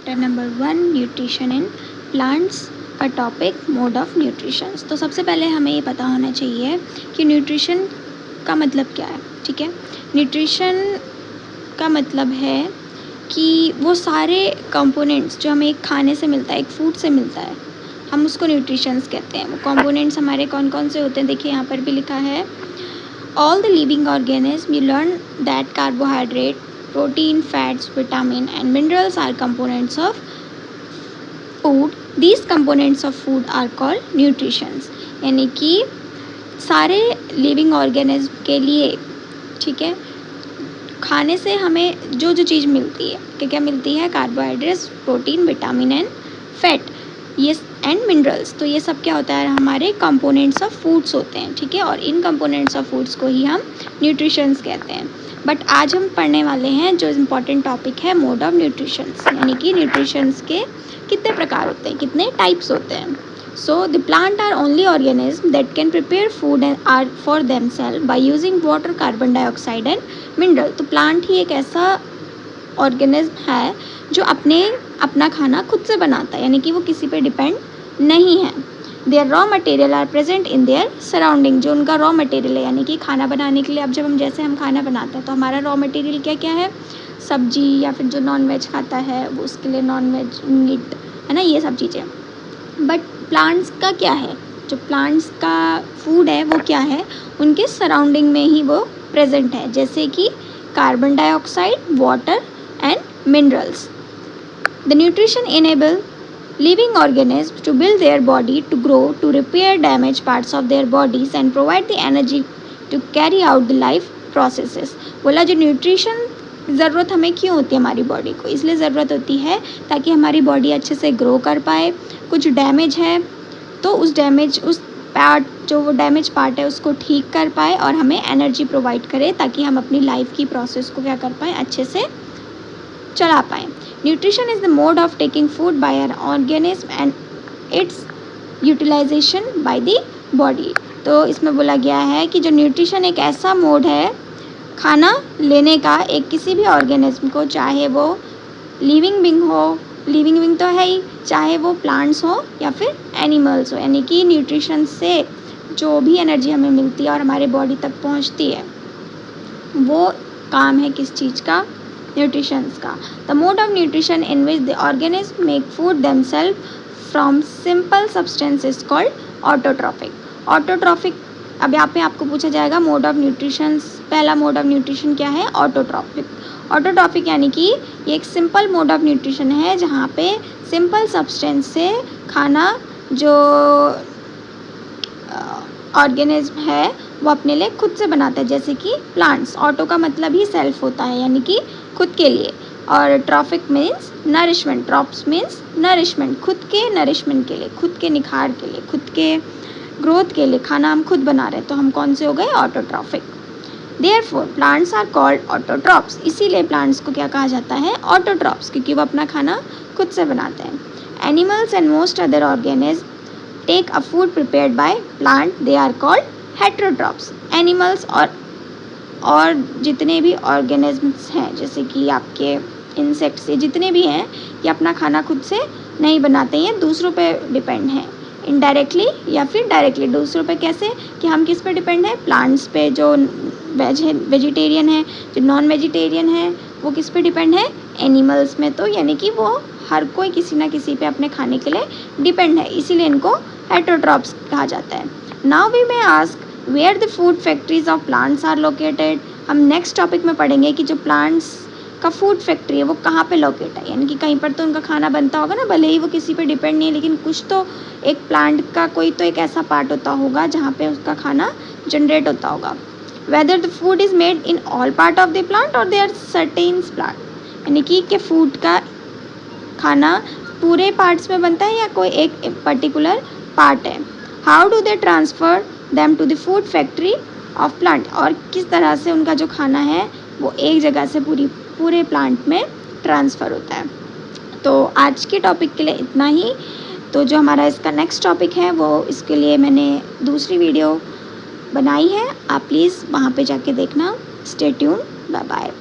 Chapter number 1 nutrition in plants का topic mode of nutrition. तो सबसे पहले हमें ये पता होना चाहिए कि न्यूट्रिशन का मतलब क्या है। ठीक है, न्यूट्रिशन का मतलब है कि वो सारे कंपोनेंट्स जो हमें एक खाने से मिलता है, एक फूड से मिलता है, हम उसको न्यूट्रिशंस कहते हैं। वो कंपोनेंट्स हमारे कौन कौन से होते हैं, देखिए यहाँ पर भी लिखा है all the living organisms. We learn that carbohydrate, protein, fats, vitamin and minerals are components of food. These components of food are called nutritions. यानी कि सारे लिविंग ऑर्गेनिज्म के लिए, ठीक है, खाने से हमें जो जो चीज़ मिलती है, क्या क्या मिलती है, carbohydrates, protein, vitamin and fat, ये एंड मिनरल्स। तो ये सब क्या होता है, हमारे कंपोनेंट्स ऑफ फूड्स होते हैं। ठीक है, और इन कंपोनेंट्स ऑफ फूड्स को ही हम न्यूट्रिशंस कहते हैं। बट आज हम पढ़ने वाले हैं जो इम्पॉर्टेंट टॉपिक है मोड ऑफ न्यूट्रिशंस, यानी कि न्यूट्रिशंस के कितने प्रकार होते हैं, कितने टाइप्स होते हैं। So the plant are only organism that can prepare food and are for themself by using water, carbon dioxide and mineral. तो प्लांट ही एक ऐसा ऑर्गेनिज्म है जो अपना खाना खुद से बनाता है, यानी कि वो किसी पे डिपेंड नहीं है। Their raw material are present in their surrounding. जो उनका रॉ मटेरियल है, यानी कि खाना बनाने के लिए, अब जब हम खाना बनाते हैं तो हमारा रॉ मटेरियल क्या क्या है, सब्जी, या फिर जो नॉन वेज खाता है वो उसके लिए नॉन वेज मीट, है ना, ये सब चीज़ें। बट प्लांट्स का क्या है, जो प्लांट्स का फूड है वो क्या है, उनके सराउंडिंग में ही वो प्रेजेंट है, जैसे कि carbon dioxide, water and minerals. The nutrition enable living organisms to build their body, to grow, to repair damaged parts of their bodies and provide the energy to carry out the life processes। बोला जो nutrition ज़रूरत हमें क्यों होती है हमारी body को, इसलिए ज़रूरत होती है ताकि हमारी बॉडी अच्छे से ग्रो कर पाए। कुछ डैमेज है तो उस पार्ट, जो वो डैमेज पार्ट है उसको ठीक कर पाए और हमें एनर्जी प्रोवाइड करे ताकि हम अपनी लाइफ की प्रोसेस को क्या कर पाएँ, अच्छे से चला पाएँ। Nutrition is the mode of taking food by an organism and its utilization by the body. तो इसमें बोला गया है कि जो न्यूट्रिशन एक ऐसा मोड है खाना लेने का एक किसी भी ऑर्गेनिज्म को, चाहे वो लिविंग बीइंग तो है ही, चाहे वो प्लांट्स हो या फिर एनिमल्स हो, यानी कि न्यूट्रिशन से जो भी एनर्जी हमें मिलती है और हमारे बॉडी तक पहुंचती है, वो काम है किस चीज़ का, न्यूट्रिशंस का। The mode of nutrition in which the organism make food themself from simple substance is called autotrophic. Autotrophic, अब यहाँ पे आपको पूछा जाएगा मोड ऑफ न्यूट्रिशन, पहला मोड ऑफ न्यूट्रिशन क्या है, ऑटोट्रॉफिक। ऑटोट्रॉफिक यानी कि ये एक सिंपल मोड ऑफ न्यूट्रिशन है जहाँ पे सिंपल सब्सटेंस से खाना जो ऑर्गेनिज्म है वो अपने लिए खुद से बनाता है, जैसे कि प्लांट्स। ऑटो का मतलब ही सेल्फ होता है, यानी कि खुद के लिए, और trophic means nourishment, trophs means nourishment, खुद के नरिशमेंट के लिए, खुद के निखार के लिए, खुद के ग्रोथ के लिए खाना हम खुद बना रहे हैं, तो हम कौन से हो गए, autotrophic. Therefore plants are called autotrophs. इसीलिए प्लांट्स को क्या कहा जाता है, ऑटोट्रॉप्स, क्योंकि वो अपना खाना खुद से बनाते हैं। Animals and most other organism take a food prepared by plant, they are called heterotrophs. Animals और जितने भी ऑर्गेनिजम्स हैं, जैसे कि आपके इंसेक्ट्स, ये जितने भी हैं, ये अपना खाना खुद से नहीं बनाते हैं, दूसरों पे डिपेंड हैं, इनडायरेक्टली या फिर डायरेक्टली। दूसरों पे कैसे, कि हम किस पे डिपेंड है, प्लांट्स पे। जो वेजिटेरियन है, जो नॉन वेजिटेरियन है, वो किस पे डिपेंड है, एनिमल्स में। तो यानी कि वो हर कोई किसी ना किसी पे अपने खाने के लिए डिपेंड है, इसीलिए इनको हेटेरोट्रॉप्स कहा जाता है। Now we may ask where the food factories of plants are located. हम नेक्स्ट टॉपिक में पढ़ेंगे कि जो प्लांट्स का फूड फैक्ट्री है वो कहाँ पे लोकेट है, यानी कि कहीं पर तो उनका खाना बनता होगा ना, भले ही वो किसी पे डिपेंड नहीं है, लेकिन कुछ तो एक प्लांट का कोई तो एक ऐसा पार्ट होता होगा जहाँ पे उसका खाना जनरेट होता होगा। Whether the food is made in all part of the plant और दे आर सर्टेन प्लांट, यानी कि फूड का खाना पूरे पार्ट्स में बनता है या कोई एक पर्टिकुलर पार्ट है। How do they transfer them to the food factory of plant, और किस तरह से उनका जो खाना है वो एक जगह से पूरे प्लांट में ट्रांसफ़र होता है। तो आज के टॉपिक के लिए इतना ही। तो जो हमारा इसका नेक्स्ट टॉपिक है वो, इसके लिए मैंने दूसरी वीडियो बनाई है, आप प्लीज़ वहाँ पे जाके देखना। Stay tune, bye bye.